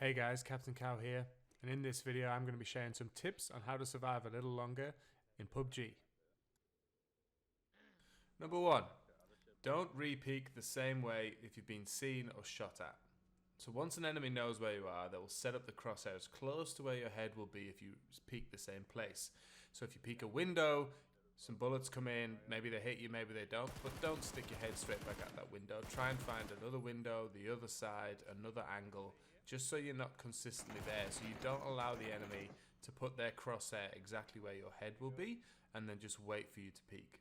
Hey guys, Captain Cow here, and in this video I'm going to be sharing some tips on how to survive a little longer in PUBG. Number 1, don't repeak the same way if you've been seen or shot at. So once an enemy knows where you are, they will set up the crosshairs close to where your head will be if you peek the same place. So if you peek a window, some bullets come in, maybe they hit you, maybe they don't, but don't stick your head straight back at that window. Try and find another window, the other side, another angle, just so you're not consistently there, so you don't allow the enemy to put their crosshair exactly where your head will be, and then just wait for you to peek.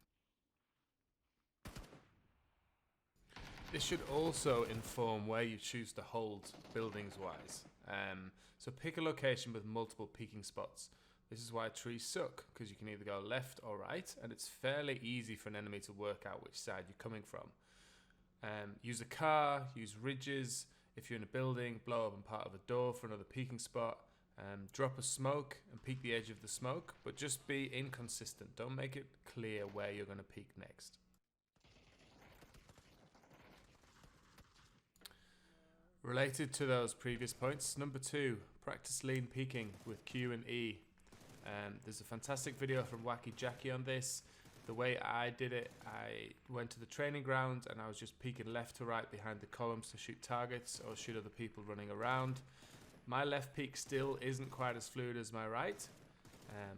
This should also inform where you choose to hold buildings-wise. So pick a location with multiple peeking spots. This is why trees suck, because you can either go left or right, and it's fairly easy for an enemy to work out which side you're coming from. Use a car, use ridges. If you're in a building, blow open part of a door for another peeking spot. Drop a smoke and peek the edge of the smoke, but just be inconsistent. Don't make it clear where you're going to peek next. Related to those previous points, number 2, practice lean peeking with Q and E. There's a fantastic video from Wacky Jacky on this. The way I did it, I went to the training ground and I was just peeking left to right behind the columns to shoot targets or shoot other people running around. My left peek still isn't quite as fluid as my right,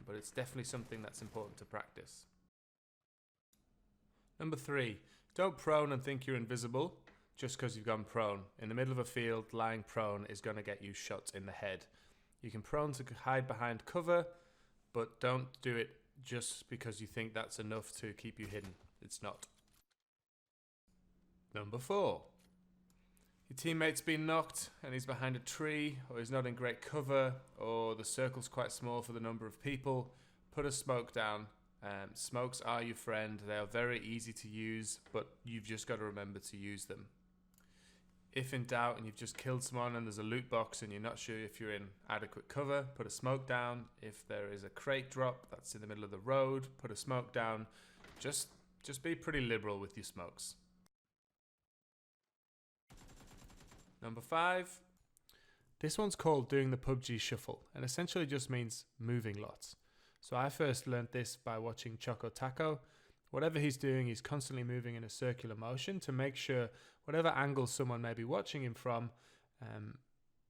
but it's definitely something that's important to practice. Number 3, don't prone and think you're invisible just because you've gone prone. In the middle of a field, lying prone is going to get you shot in the head. You can prone to hide behind cover, but don't do it just because you think that's enough to keep you hidden. It's not. Number 4, your teammate's been knocked and he's behind a tree, or he's not in great cover, or the circle's quite small for the number of people. Put a smoke down. Smokes are your friend. They are very easy to use, but you've just got to remember to use them. If in doubt and you've just killed someone and there's a loot box and you're not sure if you're in adequate cover, put a smoke down. If there is a crate drop that's in the middle of the road, put a smoke down. Just be pretty liberal with your smokes. Number 5. This one's called doing the PUBG shuffle, and essentially just means moving lots. So I first learned this by watching Choco Taco. Whatever he's doing, he's constantly moving in a circular motion to make sure whatever angle someone may be watching him from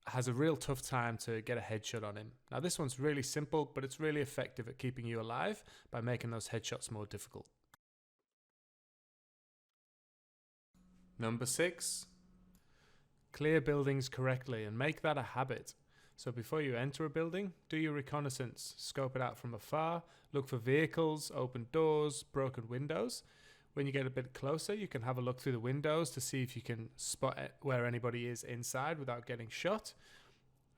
has a real tough time to get a headshot on him. Now this one's really simple, but it's really effective at keeping you alive by making those headshots more difficult. Number 6, clear buildings correctly and make that a habit. So before you enter a building, do your reconnaissance, scope it out from afar, look for vehicles, open doors, broken windows. When you get a bit closer, you can have a look through the windows to see if you can spot where anybody is inside without getting shot.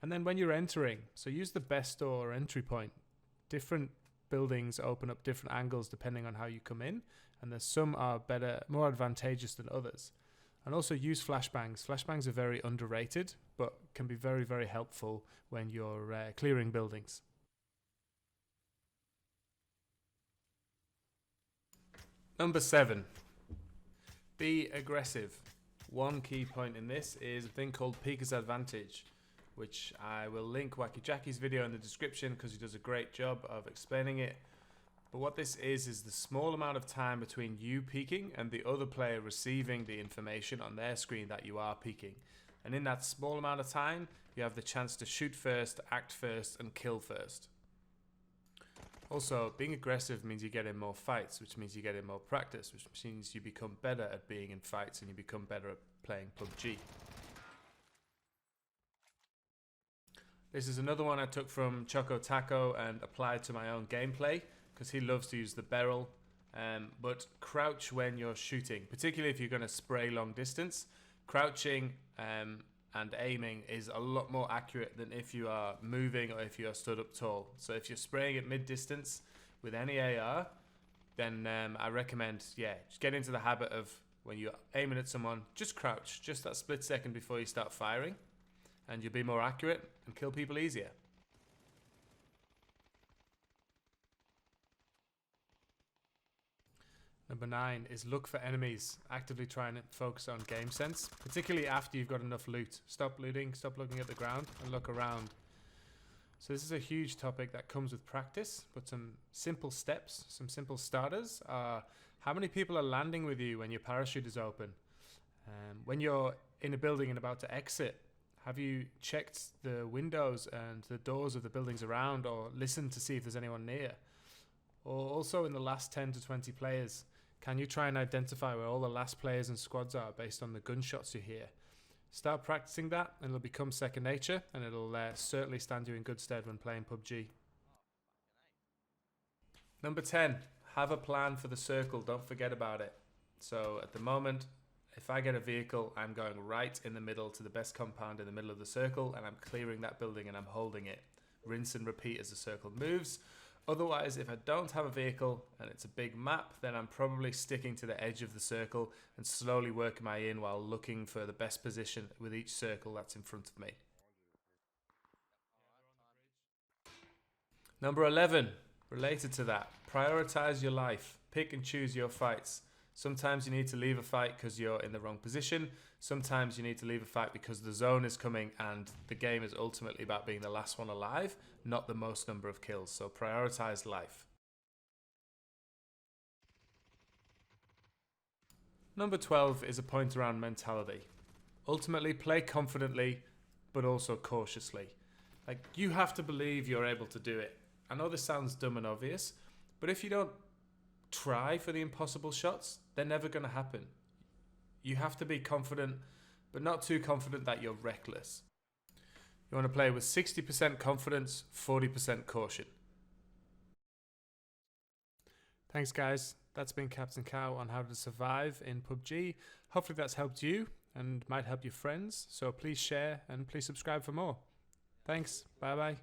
And then when you're entering, so use the best door or entry point. Different buildings open up different angles depending on how you come in, and there's some are better, more advantageous than others. And also use flashbangs. Flashbangs are very underrated, but can be very, very helpful when you're clearing buildings. Number 7, be aggressive. One key point in this is a thing called Peeker's Advantage, which I will link Wacky Jacky's video in the description because he does a great job of explaining it. But what this is the small amount of time between you peeking and the other player receiving the information on their screen that you are peeking. And in that small amount of time, you have the chance to shoot first, act first, and kill first. Also, being aggressive means you get in more fights, which means you get in more practice, which means you become better at being in fights and you become better at playing PUBG. This is another one I took from Choco Taco and applied to my own gameplay, because he loves to use the barrel, but crouch when you're shooting, particularly if you're going to spray long distance. Crouching and aiming is a lot more accurate than if you are moving or if you are stood up tall. So if you're spraying at mid distance with any AR, then I recommend, just get into the habit of when you're aiming at someone, just crouch, just that split second before you start firing, and you'll be more accurate and kill people easier. Number 9 is look for enemies. Actively try and focus on game sense, particularly after you've got enough loot. Stop looting, stop looking at the ground, and look around. So this is a huge topic that comes with practice, but some simple steps, some simple starters are: how many people are landing with you when your parachute is open? When you're in a building and about to exit, have you checked the windows and the doors of the buildings around, or listened to see if there's anyone near? Or also in the last 10 to 20 players, can you try and identify where all the last players and squads are based on the gunshots you hear? Start practicing that and it'll become second nature, and it'll certainly stand you in good stead when playing PUBG. Number 10, have a plan for the circle. Don't forget about it. So at the moment, if I get a vehicle, I'm going right in the middle to the best compound in the middle of the circle, and I'm clearing that building and I'm holding it. Rinse and repeat as the circle moves. Otherwise, if I don't have a vehicle and it's a big map, then I'm probably sticking to the edge of the circle and slowly working my way in while looking for the best position with each circle that's in front of me. Number 11, related to that, prioritize your life. Pick and choose your fights. Sometimes you need to leave a fight because you're in the wrong position. Sometimes you need to leave a fight because the zone is coming and the game is ultimately about being the last one alive, not the most number of kills. So prioritize life. Number 12 is a point around mentality. Ultimately, play confidently, but also cautiously. Like, you have to believe you're able to do it. I know this sounds dumb and obvious, but if you don't try for the impossible shots, they're never going to happen. You have to be confident, but not too confident that you're reckless. You want to play with 60% confidence, 40% caution. Thanks guys, that's been Captain Cow on how to survive in PUBG. Hopefully that's helped you and might help your friends, so please share and please subscribe for more. Thanks, bye bye.